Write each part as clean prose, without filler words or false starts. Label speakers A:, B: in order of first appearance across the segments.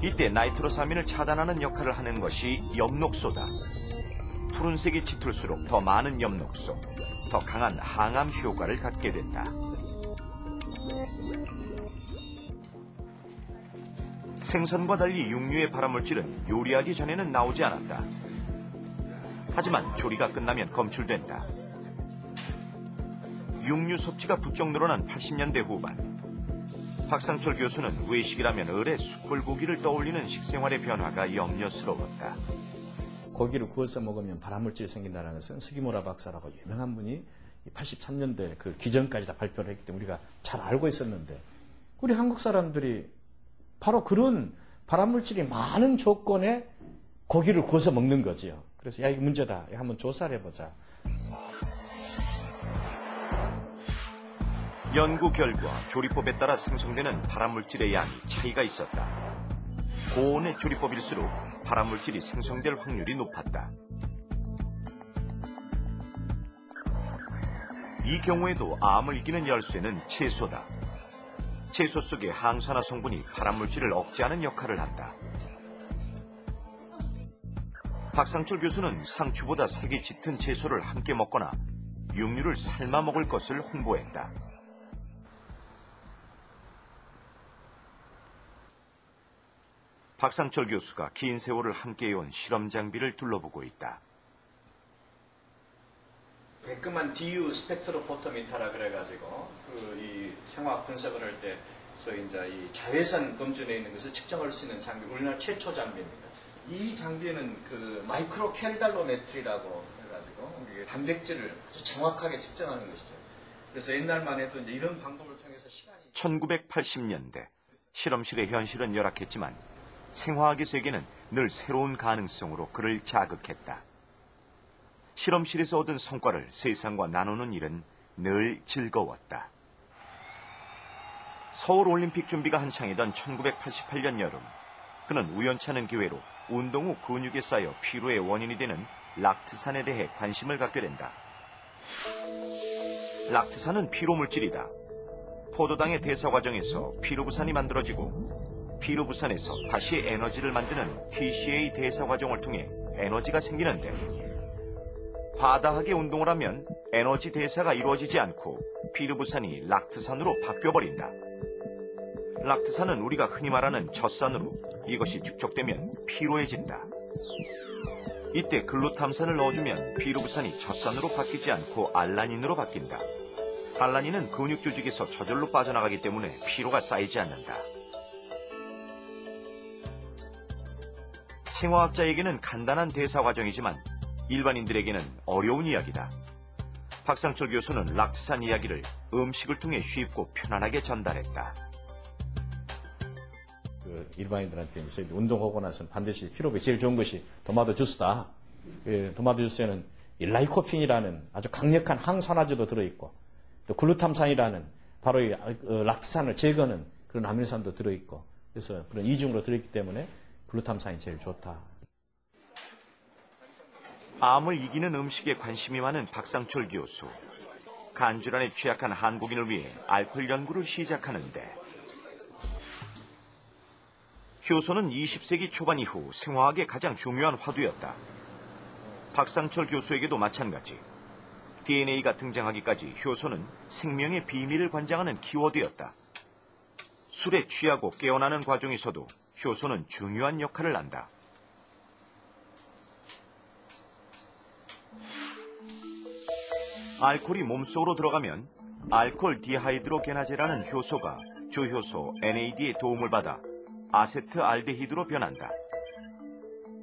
A: 이때 나이트로사민을 차단하는 역할을 하는 것이 엽록소다. 푸른색이 짙을수록 더 많은 엽록소, 더 강한 항암 효과를 갖게 된다. 생선과 달리 육류의 발암물질은 요리하기 전에는 나오지 않았다. 하지만 조리가 끝나면 검출된다. 육류 섭취가 부쩍 늘어난 80년대 후반, 박상철 교수는 외식이라면 을의 숯불고기를 떠올리는 식생활의 변화가 염려스러웠다.
B: 고기를 구워서 먹으면 발암물질이 생긴다는 것은 스기무라 박사라고 유명한 분이 83년대 그 기전까지 다 발표를 했기 때문에 우리가 잘 알고 있었는데, 우리 한국 사람들이 바로 그런 발암물질이 많은 조건에 고기를 구워서 먹는 거지요. 그래서 이게 문제다. 한번 조사를 해보자.
A: 연구 결과 조리법에 따라 생성되는 발암물질의 양이 차이가 있었다. 고온의 조리법일수록 발암물질이 생성될 확률이 높았다. 이 경우에도 암을 이기는 열쇠는 채소다. 채소 속의 항산화 성분이 발암물질을 억제하는 역할을 한다. 박상철 교수는 상추보다 색이 짙은 채소를 함께 먹거나 육류를 삶아 먹을 것을 홍보했다. 박상철 교수가 긴 세월을 함께해온 실험 장비를 둘러보고 있다.
B: 베크만 DU 스펙트로포토미터라 그래가지고 이 생화학 분석을 할 때 소위 이제 이 자외선 검준에 있는 것을 측정할 수 있는 장비, 우리나라 최초 장비입니다. 이 장비는 그 마이크로 켈달로메트리라고 해가지고 이게 단백질을 아주 정확하게 측정하는 것이죠. 그래서 옛날만 해도 이제 이런 방법을 통해서 시간이
A: 1980년대 실험실의 현실은 열악했지만 생화학의 세계는 늘 새로운 가능성으로 그를 자극했다. 실험실에서 얻은 성과를 세상과 나누는 일은 늘 즐거웠다. 서울올림픽 준비가 한창이던 1988년 여름, 그는 우연찮은 기회로 운동 후 근육에 쌓여 피로의 원인이 되는 락트산에 대해 관심을 갖게 된다. 락트산은 피로물질이다. 포도당의 대사 과정에서 피로부산이 만들어지고 피로부산에서 다시 에너지를 만드는 TCA 대사 과정을 통해 에너지가 생기는데, 과다하게 운동을 하면 에너지 대사가 이루어지지 않고 피로부산이 락트산으로 바뀌어버린다. 락트산은 우리가 흔히 말하는 젖산으로 이것이 축적되면 피로해진다. 이때 글루탐산을 넣어주면 피로부산이 젖산으로 바뀌지 않고 알라닌으로 바뀐다. 알라닌은 근육 조직에서 저절로 빠져나가기 때문에 피로가 쌓이지 않는다. 생화학자에게는 간단한 대사 과정이지만 일반인들에게는 어려운 이야기다. 박상철 교수는 락트산 이야기를 음식을 통해 쉽고 편안하게 전달했다.
B: 일반인들한테 이제 운동하고 나서는 반드시 피로에 제일 좋은 것이 토마토 주스다. 토마토 주스에는 라이코핀이라는 아주 강력한 항산화제도 들어있고, 또 글루탐산이라는 바로 이 락트산을 제거하는 그런 아미노산도 들어있고, 그래서 그런 이중으로 들어있기 때문에 글루탐산이 제일 좋다.
A: 암을 이기는 음식에 관심이 많은 박상철 교수. 간질환에 취약한 한국인을 위해 알코올 연구를 시작하는데, 효소는 20세기 초반 이후 생화학의 가장 중요한 화두였다. 박상철 교수에게도 마찬가지. DNA가 등장하기까지 효소는 생명의 비밀을 관장하는 키워드였다. 술에 취하고 깨어나는 과정에서도 효소는 중요한 역할을 한다. 알코올이 몸속으로 들어가면 알코올 디하이드로게나제라는 효소가 조효소 NAD의 도움을 받아 아세트알데히드로 변한다.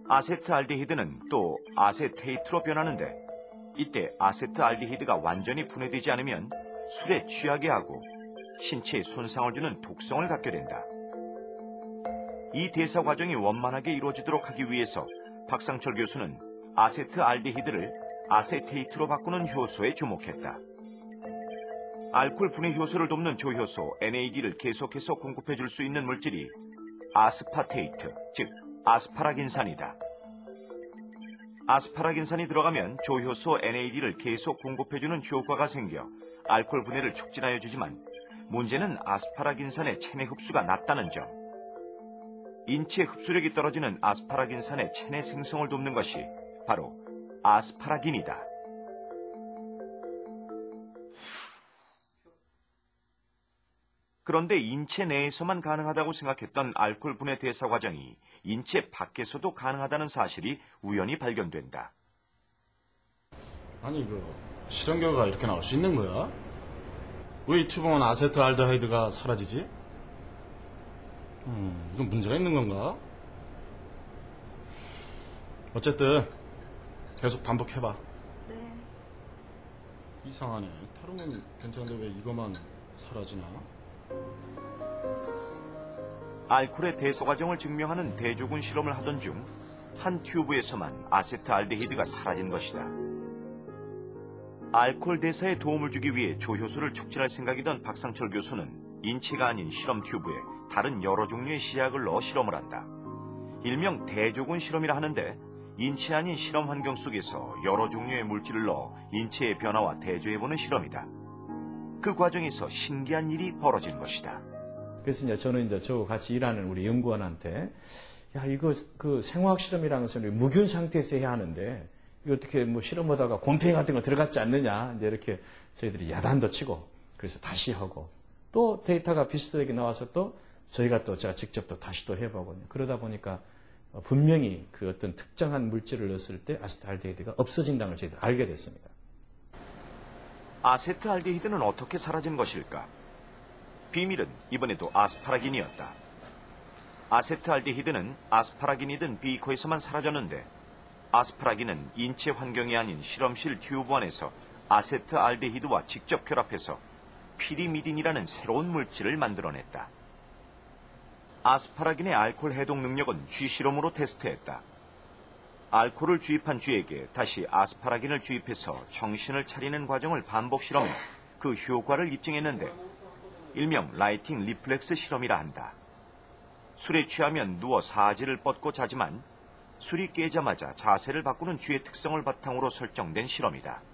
A: 아세트알데히드는 또 아세테이트로 변하는데, 이때 아세트알데히드가 완전히 분해되지 않으면 술에 취하게 하고 신체에 손상을 주는 독성을 갖게 된다. 이 대사 과정이 원만하게 이루어지도록 하기 위해서 박상철 교수는 아세트알데히드를 아세테이트로 바꾸는 효소에 주목했다. 알코올 분해 효소를 돕는 조효소 NAD를 계속해서 공급해줄 수 있는 물질이 아스파테이트, 즉 아스파라긴산이다. 아스파라긴산이 들어가면 조효소 NAD를 계속 공급해주는 효과가 생겨 알코올 분해를 촉진하여 주지만, 문제는 아스파라긴산의 체내 흡수가 낮다는 점. 인체 흡수력이 떨어지는 아스파라긴산의 체내 생성을 돕는 것이 바로 아스파라긴이다. 그런데 인체 내에서만 가능하다고 생각했던 알코올 분해 대사 과정이 인체 밖에서도 가능하다는 사실이 우연히 발견된다.
C: 아니 실험 결과가 이렇게 나올 수 있는 거야? 왜 이 튜브만 아세트알데하이드가 사라지지? 이건 문제가 있는 건가? 어쨌든 계속 반복해봐.
D: 네.
C: 이상하네. 다른 건 괜찮은데 왜 이거만 사라지나?
A: 알코올의 대사 과정을 증명하는 대조군 실험을 하던 중 한 튜브에서만 아세트알데히드가 사라진 것이다. 알코올 대사에 도움을 주기 위해 조효소를 촉진할 생각이던 박상철 교수는 인체가 아닌 실험 튜브에 다른 여러 종류의 시약을 넣어 실험을 한다. 일명 대조군 실험이라 하는데 인체 아닌 실험 환경 속에서 여러 종류의 물질을 넣어 인체의 변화와 대조해보는 실험이다. 그 과정에서 신기한 일이 벌어진 것이다.
E: 그래서 이제 저는 이제 저하고 같이 일하는 우리 연구원한테 야 이거 그 생화학 실험이라는 것은 무균 상태에서 해야 하는데 이거 어떻게 뭐 실험하다가 곰팡이 같은 거 들어갔지 않느냐 이제 이렇게 저희들이 야단도 치고 그래서 다시 하고 또 데이터가 비슷하게 나와서 또 저희가 또 제가 직접 또 다시 또 해보고 그러다 보니까 분명히 그 어떤 특정한 물질을 넣었을 때 아세트알데히드가 없어진다는 걸 저희들 알게 됐습니다.
A: 아세트알데히드는 어떻게 사라진 것일까? 비밀은 이번에도 아스파라긴이었다. 아세트알데히드는 아스파라긴이든 비커에서만 사라졌는데 아스파라긴은 인체 환경이 아닌 실험실 튜브 안에서 아세트알데히드와 직접 결합해서 피리미딘이라는 새로운 물질을 만들어냈다. 아스파라긴의 알코올 해독 능력은 쥐 실험으로 테스트했다. 알코올을 주입한 쥐에게 다시 아스파라긴을 주입해서 정신을 차리는 과정을 반복 실험해 그 효과를 입증했는데 일명 라이팅 리플렉스 실험이라 한다. 술에 취하면 누워 사지를 뻗고 자지만 술이 깨자마자 자세를 바꾸는 쥐의 특성을 바탕으로 설정된 실험이다.